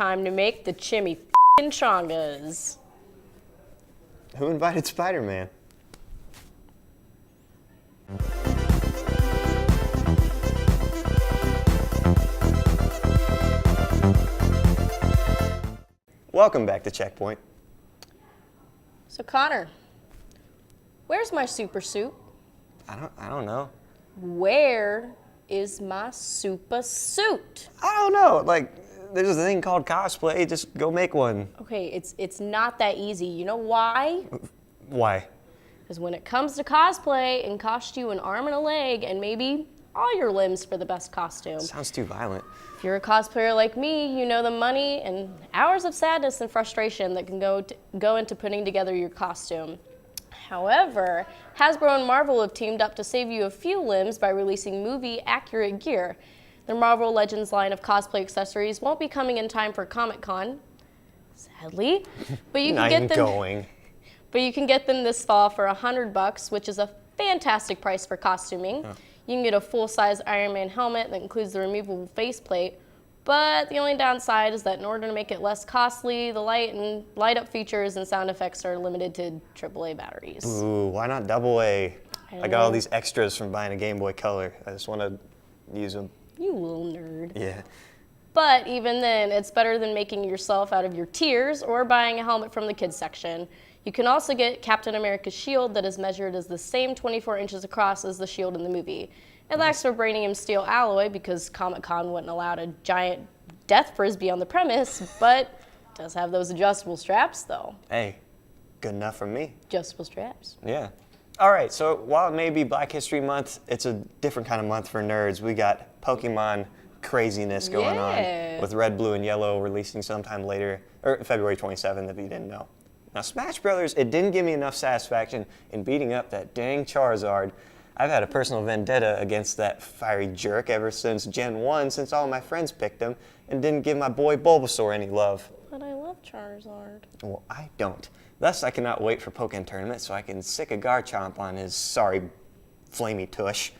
Time to make the chongas. Who invited Spider-Man? Welcome back to Checkpoint. So Connor, where's my super suit? I don't know. Where is my super suit? I don't know. Like, there's a thing called cosplay. Just go make one. Okay, it's not that easy. You know why? Why? Because when it comes to cosplay, it costs you an arm and a leg and maybe all your limbs for the best costume. Sounds too violent. If you're a cosplayer like me, you know the money and hours of sadness and frustration that can go into putting together your costume. However, Hasbro and Marvel have teamed up to save you a few limbs by releasing movie-accurate gear. Their Marvel Legends line of cosplay accessories won't be coming in time for Comic-Con, sadly, but you can get them. But you can get them this fall for $100, which is a fantastic price for costuming. Oh. You can get a full-size Iron Man helmet that includes the removable faceplate, but the only downside is that in order to make it less costly, the light-up features and sound effects are limited to AAA batteries. Ooh, why not AA? I got all these extras from buying a Game Boy Color. I just want to use them. You little nerd. Yeah. But even then, it's better than making yourself out of your tears or buying a helmet from the kids section. You can also get Captain America's shield that is measured as the same 24 inches across as the shield in the movie. It lacks vibranium steel alloy because Comic-Con wouldn't allow a giant death frisbee on the premise, but it does have those adjustable straps though. Hey, good enough for me. Adjustable straps. Yeah. All right, so while it may be Black History Month, it's a different kind of month for nerds. We got Pokemon craziness going on with Red, Blue, and Yellow releasing sometime later, or February 27th if you didn't know. Now, Smash Brothers, it didn't give me enough satisfaction in beating up that dang Charizard. I've had a personal vendetta against that fiery jerk ever since Gen 1, since all my friends picked him, and didn't give my boy Bulbasaur any love. But I love Charizard. Well, I don't. Thus, I cannot wait for Pokken Tournament so I can sick a Garchomp on his sorry flamey tush.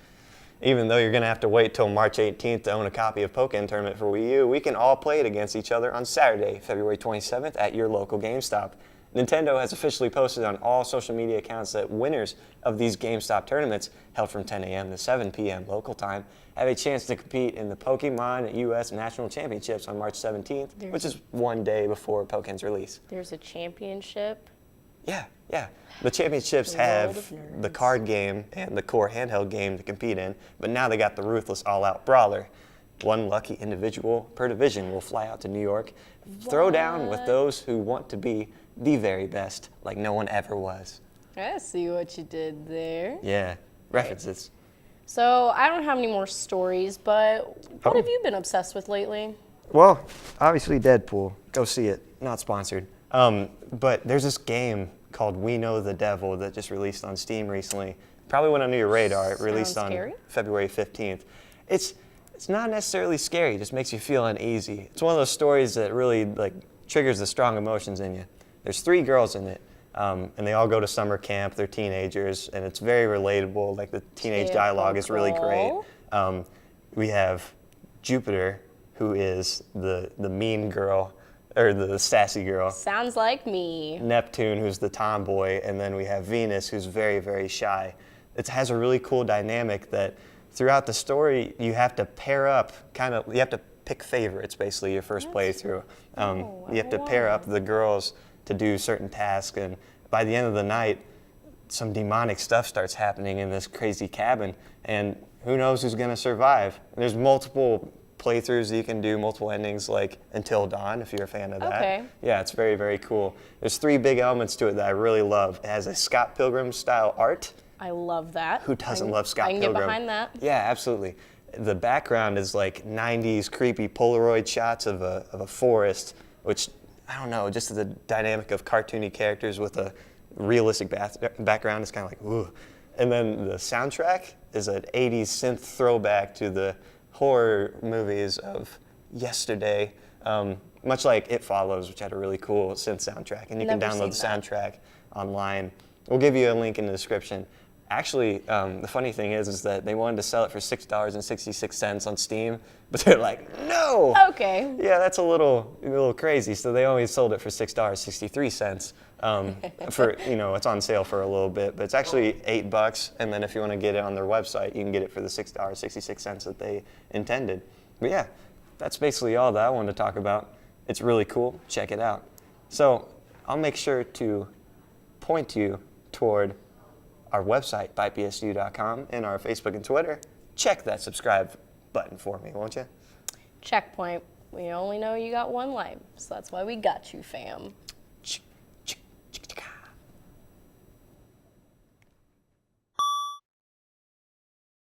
Even though you're going to have to wait till March 18th to own a copy of Pokken Tournament for Wii U, we can all play it against each other on Saturday, February 27th at your local GameStop. Nintendo has officially posted on all social media accounts that winners of these GameStop tournaments, held from 10 a.m. to 7 p.m. local time, have a chance to compete in the Pokemon U.S. National Championships on March 17th, which is one day before Pokken's release. There's a championship? Yeah. The championships have the card game and the core handheld game to compete in, but now they got the ruthless all-out brawler. One lucky individual per division will fly out to New York, throw down with those who want to be the very best, like no one ever was. I see what you did there. Yeah, references. So I don't have any more stories, but what have you been obsessed with lately? Well, obviously Deadpool. Go see it. Not sponsored. But there's this game called We Know the Devil that just released on Steam recently. Probably went under your radar. It released on February 15th. It's not necessarily scary. It just makes you feel uneasy. It's one of those stories that really triggers the strong emotions in you. There's 3 girls in it, and they all go to summer camp. They're teenagers, and it's very relatable. Like, the teenage dialogue is really great. We have Jupiter, who is the mean girl, or the sassy girl. Sounds like me. Neptune, who's the tomboy, and then we have Venus, who's very, very shy. It has a really cool dynamic that throughout the story, you have to pair up, you have to pick favorites, basically, your first playthrough. You have to pair up the girls to do certain tasks, and by the end of the night, some demonic stuff starts happening in this crazy cabin, and who knows who's going to survive. There's multiple playthroughs that you can do, multiple endings, like Until Dawn, if you're a fan of that. Okay. Yeah, it's very, very cool. There's 3 big elements to it that I really love. It has a Scott Pilgrim style art. I love that. Who doesn't love Scott Pilgrim? I can get behind that. Yeah, absolutely. The background is like 90s creepy Polaroid shots of a forest, which, I don't know, just the dynamic of cartoony characters with a realistic background is kind of like, ooh. And then the soundtrack is an 80s synth throwback to the horror movies of yesterday, much like It Follows, which had a really cool synth soundtrack. And you can download the soundtrack online. We'll give you a link in the description. Actually, the funny thing is that they wanted to sell it for $6.66 on Steam, but they're like, no. Okay. Yeah, that's a little crazy. So they only sold it for $6.63. For it's on sale for a little bit, but it's actually $8. And then if you want to get it on their website, you can get it for the $6.66 that they intended. But yeah, that's basically all that I wanted to talk about. It's really cool. Check it out. So I'll make sure to point you toward our website, bytebsu.com, and our Facebook and Twitter. Check that subscribe button for me, won't you? Checkpoint. We only know you got one life, so that's why we got you, fam.